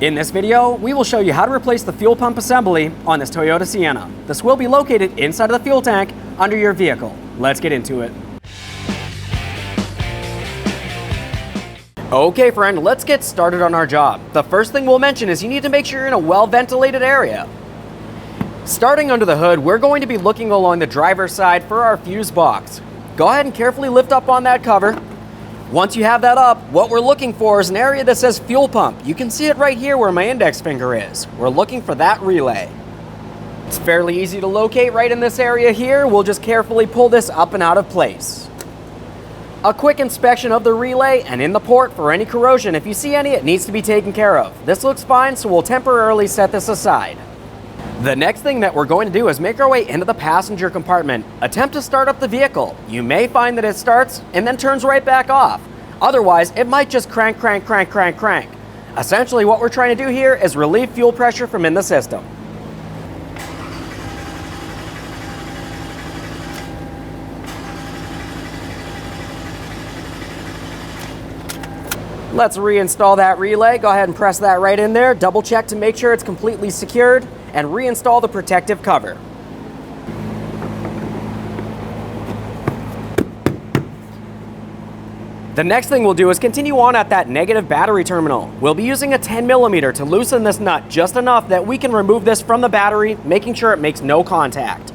In this video, we will show you how to replace the fuel pump assembly on this Toyota Sienna. This will be located inside of the fuel tank under your vehicle. Let's get into it. Okay friend, let's get started on our job. The first thing we'll mention is you need to make sure you're in a well-ventilated area. Starting under the hood, we're going to be looking along the driver's side for our fuse box. Go ahead and carefully lift up on that cover. Once you have that up, what we're looking for is an area that says fuel pump. You can see it right here where my index finger is. We're looking for that relay. It's fairly easy to locate right in this area here. We'll just carefully pull this up and out of place. A quick inspection of the relay and in the port for any corrosion. If you see any, it needs to be taken care of. This looks fine, so we'll temporarily set this aside. The next thing that we're going to do is make our way into the passenger compartment. Attempt to start up the vehicle. You may find that it starts and then turns right back off. Otherwise, it might just crank. Essentially, what we're trying to do here is relieve fuel pressure from in the system. Let's reinstall that relay. Go ahead and press that right in there. Double check to make sure it's completely secured and reinstall the protective cover. The next thing we'll do is continue on at that negative battery terminal. We'll be using a 10mm to loosen this nut just enough that we can remove this from the battery, making sure it makes no contact.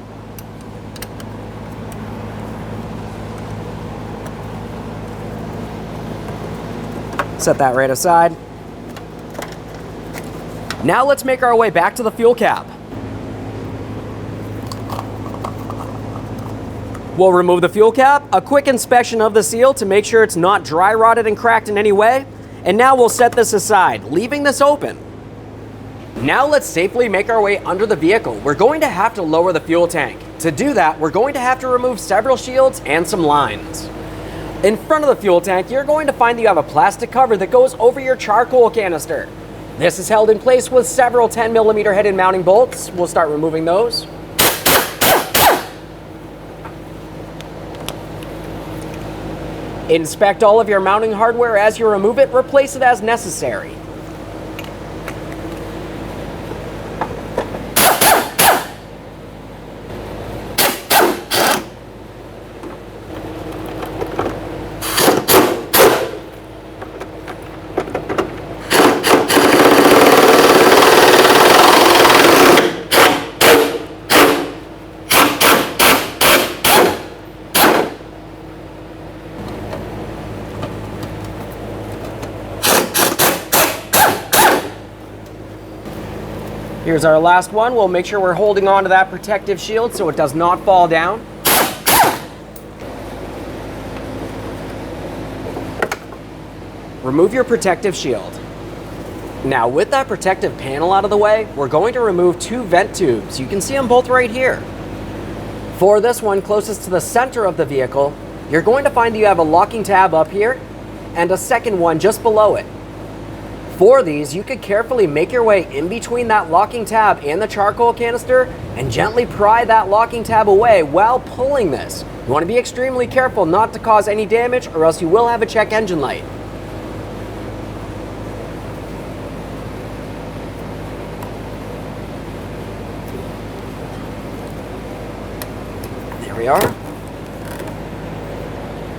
Set that right aside. Now let's make our way back to the fuel cap. We'll remove the fuel cap, a quick inspection of the seal to make sure it's not dry rotted and cracked in any way, and now we'll set this aside, leaving this open. Now let's safely make our way under the vehicle. We're going to have to lower the fuel tank. To do that, we're going to have to remove several shields and some lines. In front of the fuel tank, you're going to find that you have a plastic cover that goes over your charcoal canister. This is held in place with several 10mm headed mounting bolts. We'll start removing those. Inspect all of your mounting hardware as you remove it. Replace it as necessary. Here's our last one. We'll make sure we're holding on to that protective shield so it does not fall down. Remove your protective shield. Now, with that protective panel out of the way, we're going to remove two vent tubes. You can see them both right here. For this one closest to the center of the vehicle, you're going to find that you have a locking tab up here and a second one just below it. For these, you could carefully make your way in between that locking tab and the charcoal canister and gently pry that locking tab away while pulling this. You want to be extremely careful not to cause any damage or else you will have a check engine light. There we are.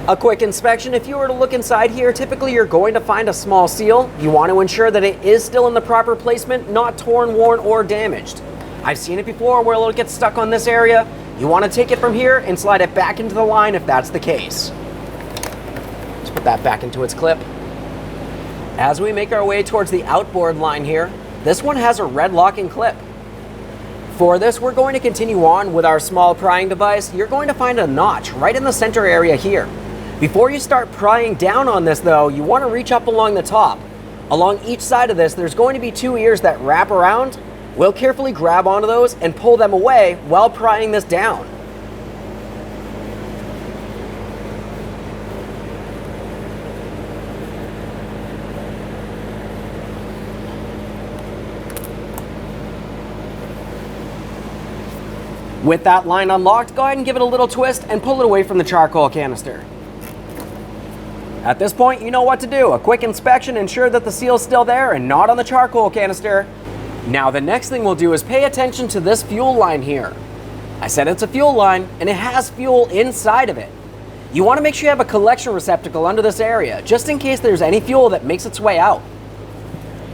A quick inspection. If you were to look inside here, typically you're going to find a small seal. You want to ensure that it is still in the proper placement, not torn, worn, or damaged. I've seen it before where it'll get stuck on this area. You want to take it from here and slide it back into the line if that's the case. Let's put that back into its clip. As we make our way towards the outboard line here, this one has a red locking clip. For this, we're going to continue on with our small prying device. You're going to find a notch right in the center area here. Before you start prying down on this though, you want to reach up along the top. Along each side of this, there's going to be two ears that wrap around. We'll carefully grab onto those and pull them away while prying this down. With that line unlocked, go ahead and give it a little twist and pull it away from the charcoal canister. At this point, you know what to do. A quick inspection, ensure that the seal's still there and not on the charcoal canister. Now the next thing we'll do is pay attention to this fuel line here. I said it's a fuel line and it has fuel inside of it. You want to make sure you have a collection receptacle under this area, just in case there's any fuel that makes its way out.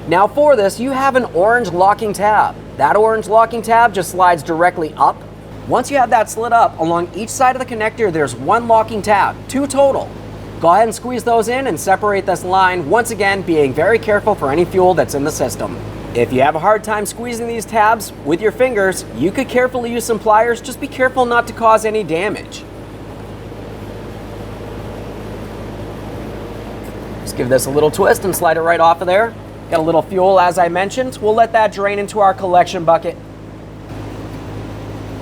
Now for this, you have an orange locking tab. That orange locking tab just slides directly up. Once you have that slid up, along each side of the connector, there's one locking tab, 2 total. Go ahead and squeeze those in and separate this line, once again being very careful for any fuel that's in the system. If you have a hard time squeezing these tabs with your fingers, you could carefully use some pliers. Just be careful not to cause any damage. Just give this a little twist and slide it right off of there. Got a little fuel, as I mentioned. We'll let that drain into our collection bucket.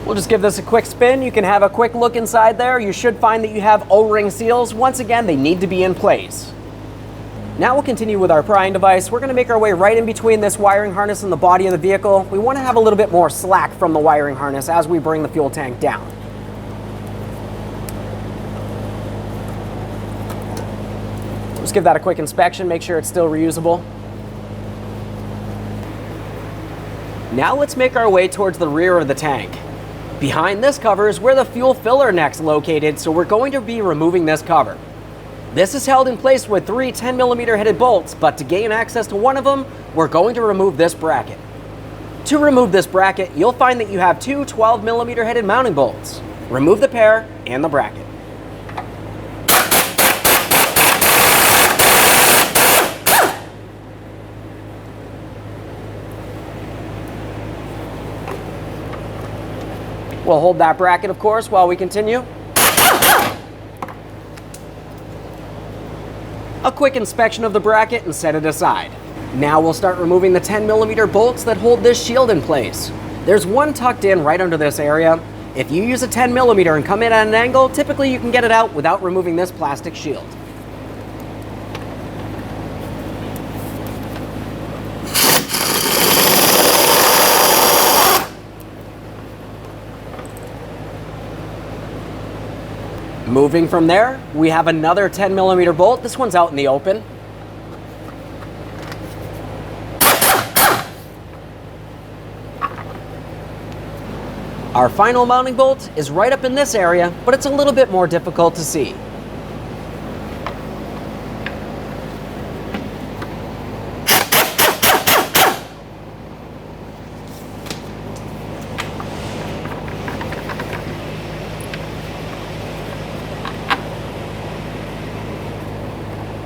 We'll just give this a quick spin. You can have a quick look inside there. You should find that you have O-ring seals. Once again, they need to be in place. Now we'll continue with our prying device. We're going to make our way right in between this wiring harness and the body of the vehicle. We want to have a little bit more slack from the wiring harness as we bring the fuel tank down. Just give that a quick inspection, make sure it's still reusable. Now let's make our way towards the rear of the tank. Behind this cover is where the fuel filler neck's located, so we're going to be removing this cover. This is held in place with 3 10mm headed bolts, but to gain access to one of them, we're going to remove this bracket. To remove this bracket, you'll find that you have 2 12mm headed mounting bolts. Remove the pair and the bracket. We'll hold that bracket, of course, while we continue. A quick inspection of the bracket and set it aside. Now we'll start removing the 10mm bolts that hold this shield in place. There's one tucked in right under this area. If you use a 10mm and come in at an angle, typically you can get it out without removing this plastic shield. Moving from there, we have another 10mm bolt. This one's out in the open. Our final mounting bolt is right up in this area, but it's a little bit more difficult to see.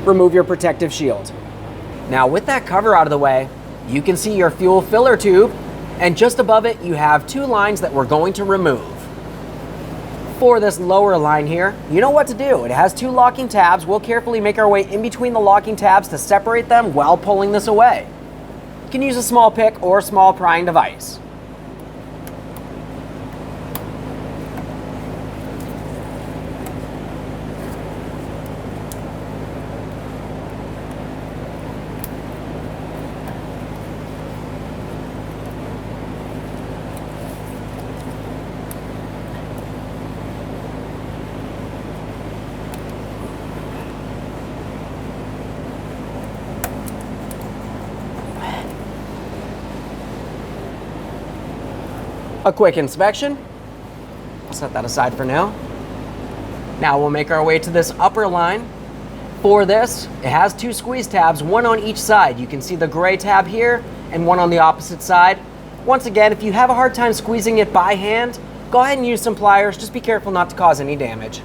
Remove your protective shield. Now with that cover out of the way, you can see your fuel filler tube, and just above it you have 2 lines that we're going to remove. For this lower line here, you know what to do. It has 2 locking tabs. We'll carefully make our way in between the locking tabs to separate them while pulling this away. You can use a small pick or small prying device. A quick inspection. I'll set that aside for now. Now we'll make our way to this upper line. For this, it has 2 squeeze tabs, one on each side. You can see the gray tab here and one on the opposite side. Once again, if you have a hard time squeezing it by hand, go ahead and use some pliers. Just be careful not to cause any damage.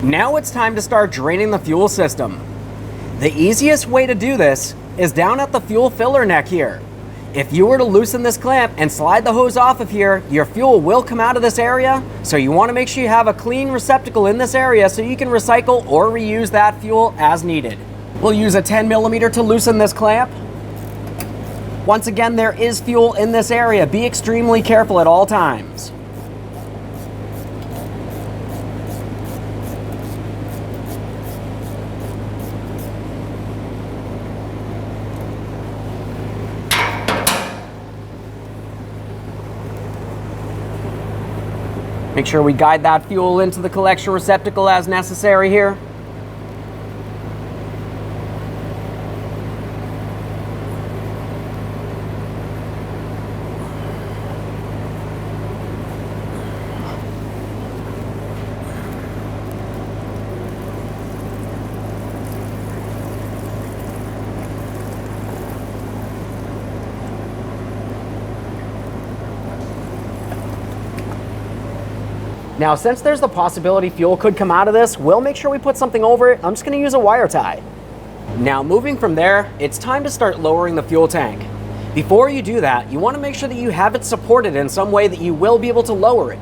Now it's time to start draining the fuel system. The easiest way to do this is down at the fuel filler neck here. If you were to loosen this clamp and slide the hose off of here, your fuel will come out of this area, so you want to make sure you have a clean receptacle in this area so you can recycle or reuse that fuel as needed. We'll use a 10mm to loosen this clamp. Once again, there is fuel in this area. Be extremely careful at all times. Make sure we guide that fuel into the collection receptacle as necessary here. Now, since there's the possibility fuel could come out of this, we'll make sure we put something over it. I'm just going to use a wire tie. Now, moving from there, it's time to start lowering the fuel tank. Before you do that, you want to make sure that you have it supported in some way that you will be able to lower it.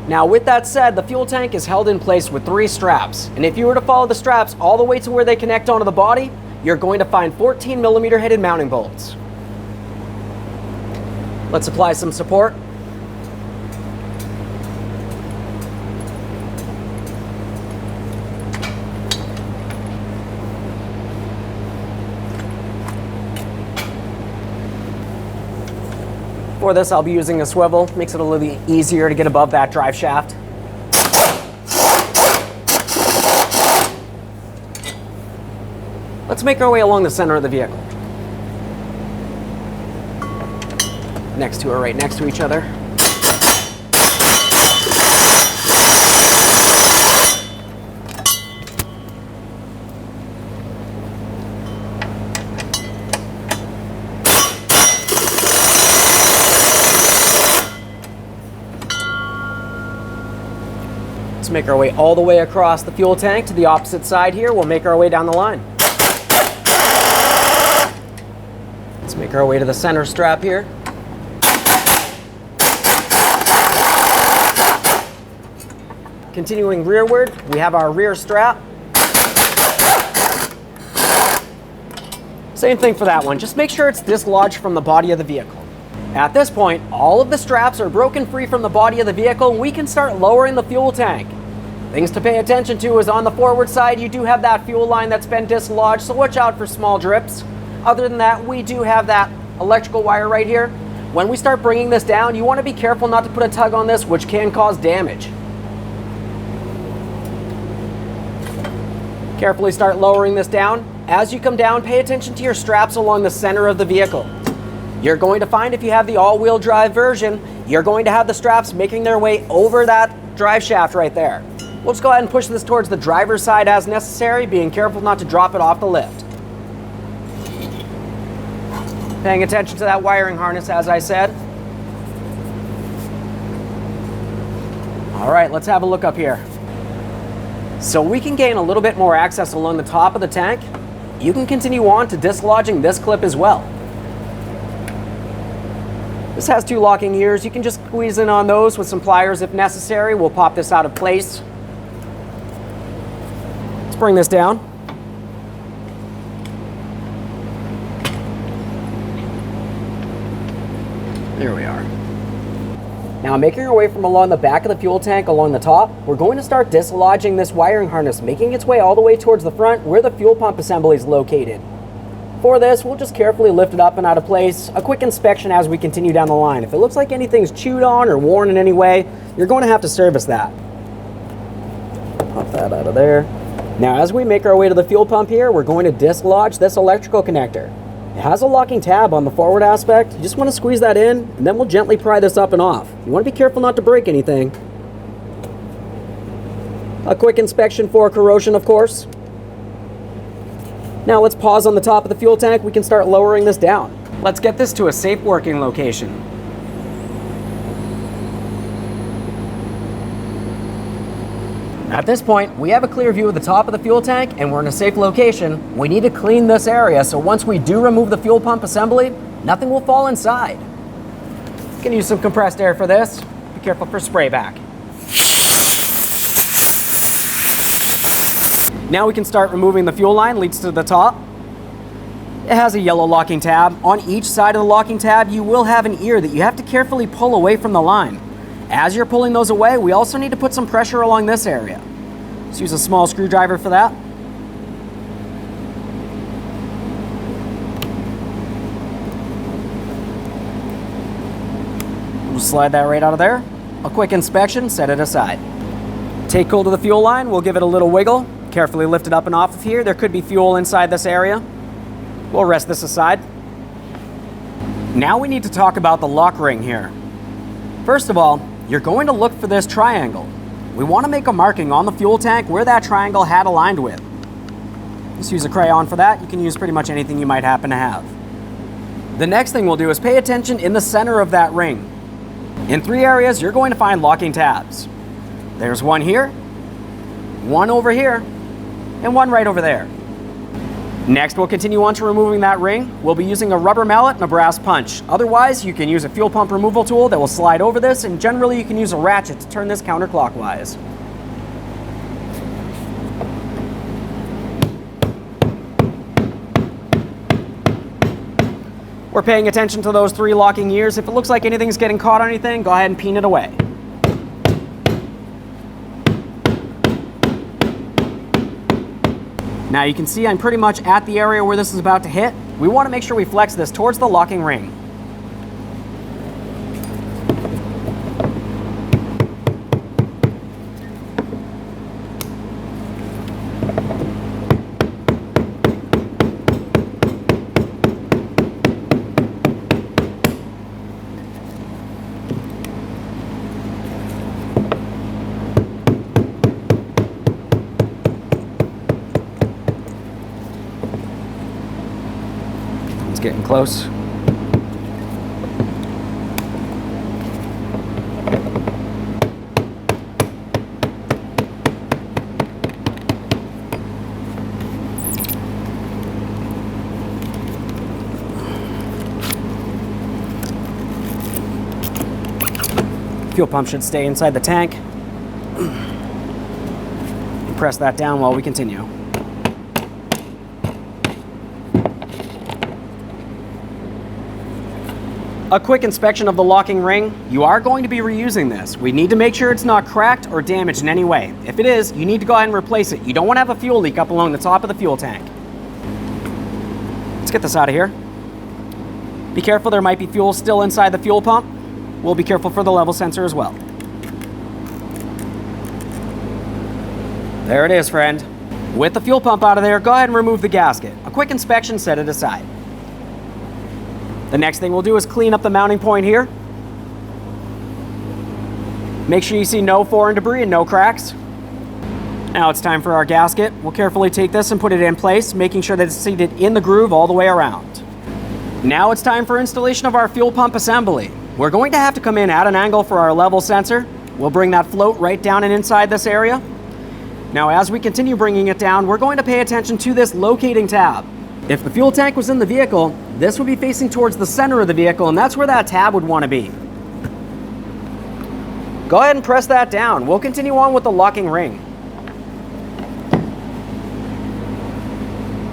Now, with that said, the fuel tank is held in place with 3 straps, and if you were to follow the straps all the way to where they connect onto the body, you're going to find 14mm headed mounting bolts. Let's apply some support. For this, I'll be using a swivel. Makes it a little easier to get above that drive shaft. Let's make our way along the center of the vehicle. Next two are right next to each other. Let's make our way all the way across the fuel tank to the opposite side here. We'll make our way down the line. Let's make our way to the center strap here. Continuing rearward, we have our rear strap. Same thing for that one. Just make sure it's dislodged from the body of the vehicle. At this point, all of the straps are broken free from the body of the vehicle, and we can start lowering the fuel tank. Things to pay attention to is on the forward side, you do have that fuel line that's been dislodged, so watch out for small drips. Other than that, we do have that electrical wire right here. When we start bringing this down, you want to be careful not to put a tug on this, which can cause damage. Carefully start lowering this down. As you come down, pay attention to your straps along the center of the vehicle. You're going to find if you have the all-wheel drive version, you're going to have the straps making their way over that drive shaft right there. We'll just go ahead and push this towards the driver's side as necessary, being careful not to drop it off the lift. Paying attention to that wiring harness, as I said. All right, let's have a look up here. So we can gain a little bit more access along the top of the tank. You can continue on to dislodging this clip as well. This has 2 locking ears. You can just squeeze in on those with some pliers if necessary. We'll pop this out of place. Let's bring this down. There we are. Now, making our way from along the back of the fuel tank along the top, we're going to start dislodging this wiring harness, making its way all the way towards the front where the fuel pump assembly is located. For this, we'll just carefully lift it up and out of place. A quick inspection as we continue down the line. If it looks like anything's chewed on or worn in any way, you're going to have to service that. Pop that out of there. Now, as we make our way to the fuel pump here, we're going to dislodge this electrical connector. It has a locking tab on the forward aspect. You just want to squeeze that in, and then we'll gently pry this up and off. You want to be careful not to break anything. A quick inspection for corrosion, of course. Now let's pause on the top of the fuel tank. We can start lowering this down. Let's get this to a safe working location. At this point, we have a clear view of the top of the fuel tank and we're in a safe location. We need to clean this area, so once we do remove the fuel pump assembly, nothing will fall inside. You can use some compressed air for this. Be careful for spray back. Now we can start removing the fuel line, leads to the top. It has a yellow locking tab. On each side of the locking tab, you will have an ear that you have to carefully pull away from the line. As you're pulling those away, we also need to put some pressure along this area. Let's use a small screwdriver for that. We'll slide that right out of there. A quick inspection, set it aside. Take hold of the fuel line, we'll give it a little wiggle. Carefully lift it up and off of here. There could be fuel inside this area. We'll rest this aside. Now we need to talk about the lock ring here. First of all, you're going to look for this triangle. We want to make a marking on the fuel tank where that triangle had aligned with. Just use a crayon for that. You can use pretty much anything you might happen to have. The next thing we'll do is pay attention in the center of that ring. In 3 areas, you're going to find locking tabs. There's one here, one over here, and one right over there. Next, we'll continue on to removing that ring. We'll be using a rubber mallet and a brass punch. Otherwise, you can use a fuel pump removal tool that will slide over this, and generally you can use a ratchet to turn this counterclockwise. We're paying attention to those 3 locking gears. If it looks like anything's getting caught on anything, go ahead and peen it away. Now you can see I'm pretty much at the area where this is about to hit. We want to make sure we flex this towards the locking ring. Getting close. Fuel pump should stay inside the tank. Press that down while we continue. A quick inspection of the locking ring. You are going to be reusing this. We need to make sure it's not cracked or damaged in any way. If it is, you need to go ahead and replace it. You don't want to have a fuel leak up along the top of the fuel tank. Let's get this out of here. Be careful, there might be fuel still inside the fuel pump. We'll be careful for the level sensor as well. There it is, friend. With the fuel pump out of there, go ahead and remove the gasket. A quick inspection, set it aside. The next thing we'll do is clean up the mounting point here. Make sure you see no foreign debris and no cracks. Now it's time for our gasket. We'll carefully take this and put it in place, making sure that it's seated in the groove all the way around. Now it's time for installation of our fuel pump assembly. We're going to have to come in at an angle for our level sensor. We'll bring that float right down and inside this area. Now as we continue bringing it down, we're going to pay attention to this locating tab. If the fuel tank was in the vehicle, this would be facing towards the center of the vehicle, and that's where that tab would want to be. Go ahead and press that down. We'll continue on with the locking ring.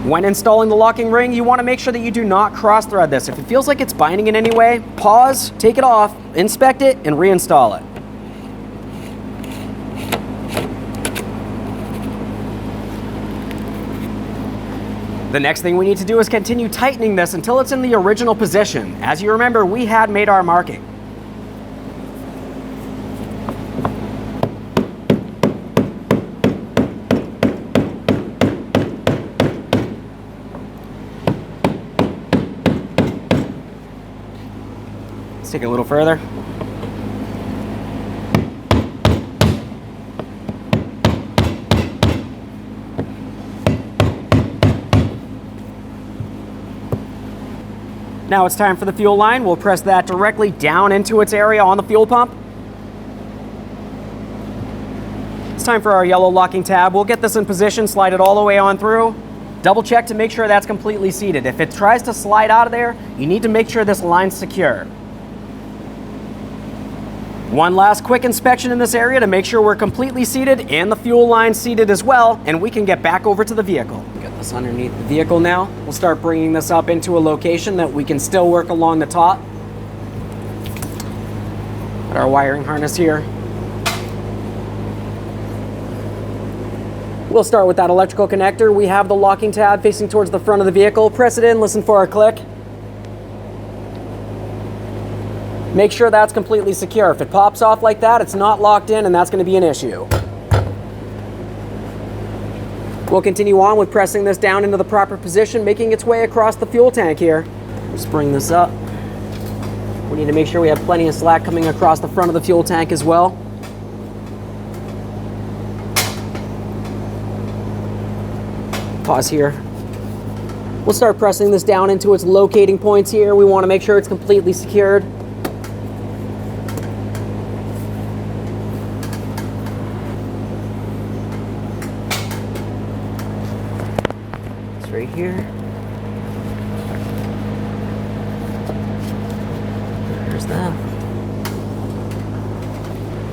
When installing the locking ring, you want to make sure that you do not cross thread this. If it feels like it's binding in any way, pause, take it off, inspect it, and reinstall it. The next thing we need to do is continue tightening this until it's in the original position. As you remember, we had made our marking. Let's take it a little further. Now it's time for the fuel line. We'll press that directly down into its area on the fuel pump. It's time for our yellow locking tab. We'll get this in position, slide it all the way on through. Double check to make sure that's completely seated. If it tries to slide out of there, you need to make sure this line's secure. One last quick inspection in this area to make sure we're completely seated and the fuel line seated as well, and we can get back over to the vehicle. Get this underneath the vehicle now. We'll start bringing this up into a location that we can still work along the top. Put our wiring harness here. We'll start with that electrical connector. We have the locking tab facing towards the front of the vehicle. Press it in, listen for our click. Make sure that's completely secure. If it pops off like that, it's not locked in and that's going to be an issue. We'll continue on with pressing this down into the proper position, making its way across the fuel tank here. Let's bring this up. We need to make sure we have plenty of slack coming across the front of the fuel tank as well. Pause here. We'll start pressing this down into its locating points here. We want to make sure it's completely secured. It's right here. There's that.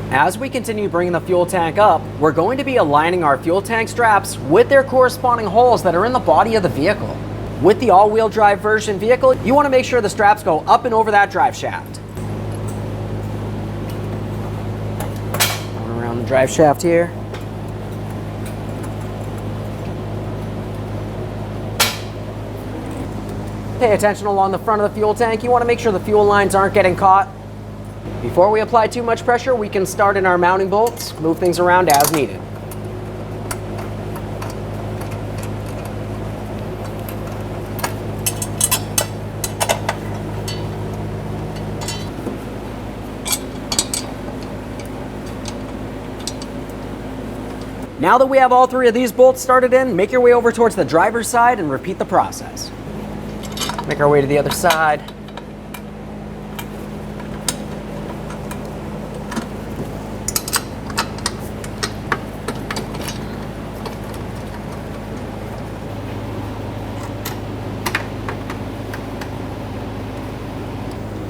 As we continue bringing the fuel tank up, we're going to be aligning our fuel tank straps with their corresponding holes that are in the body of the vehicle. With the all-wheel drive version vehicle, you want to make sure the straps go up and over that drive shaft. Going around the drive shaft here. Pay attention along the front of the fuel tank. You want to make sure the fuel lines aren't getting caught. Before we apply too much pressure, we can start in our mounting bolts, move things around as needed. Now that we have all three of these bolts started in, make your way over towards the driver's side and repeat the process. Make our way to the other side.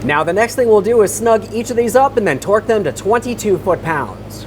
Now the next thing we'll do is snug each of these up and then torque them to 22 foot-pounds.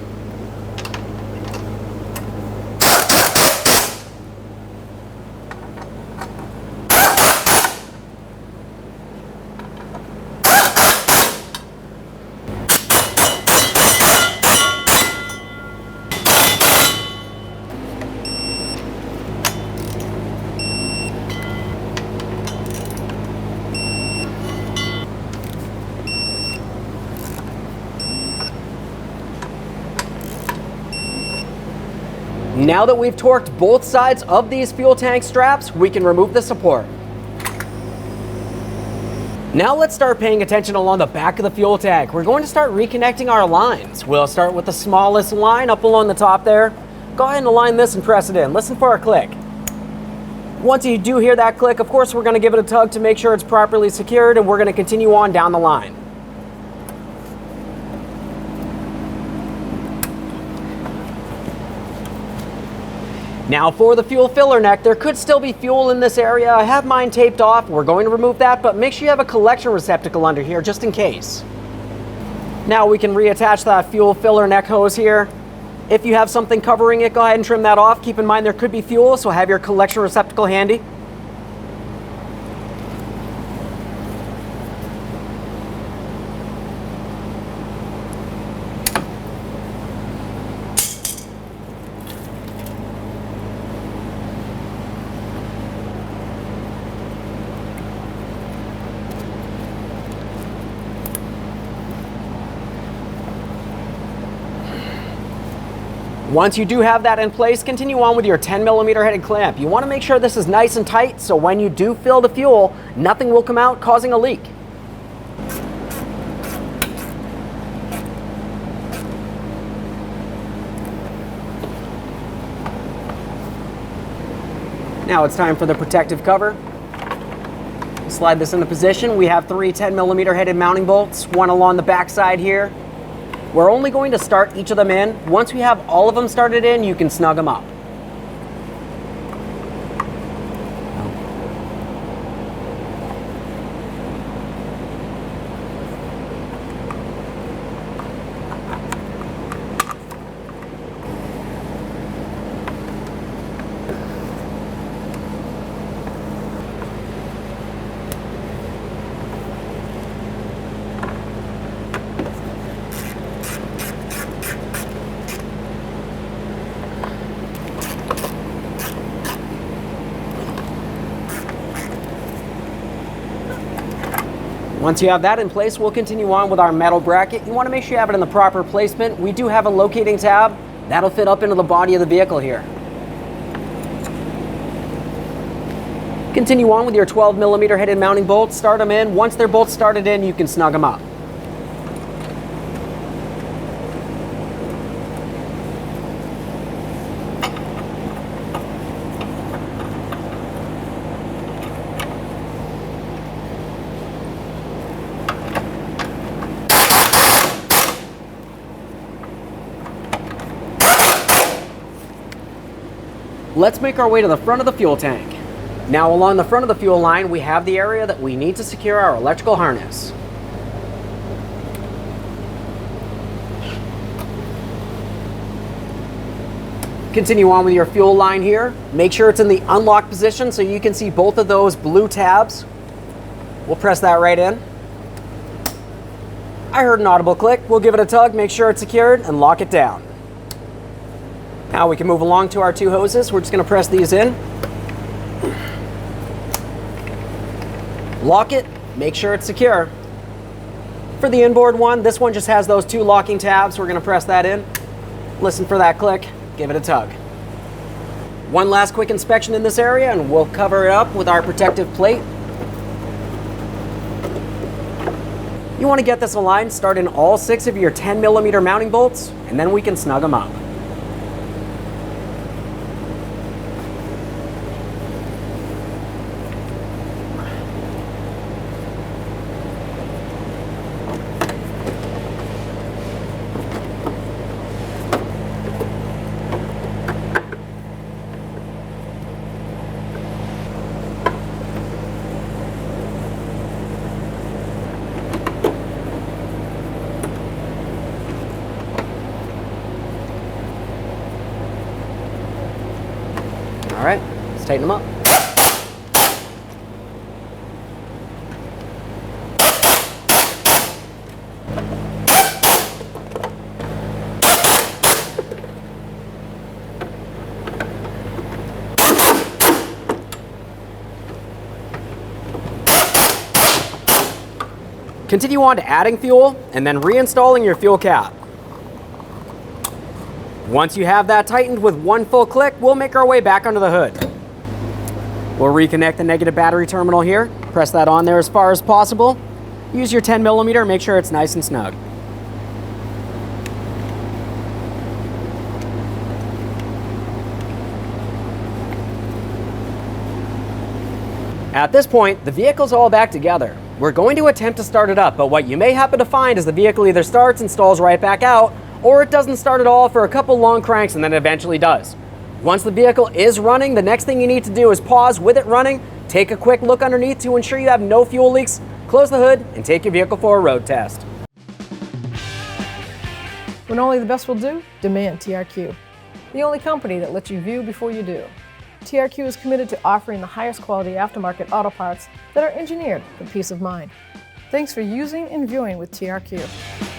Now that we've torqued both sides of these fuel tank straps, we can remove the support. Now let's start paying attention along the back of the fuel tank. We're going to start reconnecting our lines. We'll start with the smallest line up along the top there. Go ahead and align this and press it in. Listen for a click. Once you do hear that click, of course, we're going to give it a tug to make sure it's properly secured, and we're going to continue on down the line. Now for the fuel filler neck, there could still be fuel in this area. I have mine taped off. We're going to remove that, but make sure you have a collection receptacle under here just in case. Now we can reattach that fuel filler neck hose here. If you have something covering it, go ahead and trim that off. Keep in mind there could be fuel, so have your collection receptacle handy. Once you do have that in place, continue on with your 10mm headed clamp. You want to make sure this is nice and tight, so when you do fill the fuel, nothing will come out causing a leak. Now it's time for the protective cover. Slide this into position. We have three 10mm headed mounting bolts, one along the back side here. We're only going to start each of them in. Once we have all of them started in, you can snug them up. Once you have that in place, we'll continue on with our metal bracket. You want to make sure you have it in the proper placement. We do have a locating tab. That'll fit up into the body of the vehicle here. Continue on with your 12mm headed mounting bolts. Start them in. Once they're both started in, you can snug them up. Let's make our way to the front of the fuel tank. Now, along the front of the fuel line, we have the area that we need to secure our electrical harness. Continue on with your fuel line here. Make sure it's in the unlock position so you can see both of those blue tabs. We'll press that right in. I heard an audible click. We'll give it a tug, make sure it's secured, and lock it down. Now we can move along to our two hoses. We're just going to press these in. Lock it, make sure it's secure. For the inboard one, this one just has those two locking tabs. We're going to press that in. Listen for that click, give it a tug. One last quick inspection in this area and we'll cover it up with our protective plate. You want to get this aligned, start in all 6 of your 10mm mounting bolts, and then we can snug them up. All right, let's tighten them up. Continue on to adding fuel and then reinstalling your fuel cap. Once you have that tightened with one full click, we'll make our way back under the hood. We'll reconnect the negative battery terminal here. Press that on there as far as possible. Use your 10mm, make sure it's nice and snug. At this point, the vehicle's all back together. We're going to attempt to start it up, but what you may happen to find is the vehicle either starts and stalls right back out, or it doesn't start at all for a couple long cranks and then it eventually does. Once the vehicle is running, the next thing you need to do is pause with it running, take a quick look underneath to ensure you have no fuel leaks, close the hood, and take your vehicle for a road test. When only the best will do, demand TRQ. The only company that lets you view before you do. TRQ is committed to offering the highest quality aftermarket auto parts that are engineered for peace of mind. Thanks for using and viewing with TRQ.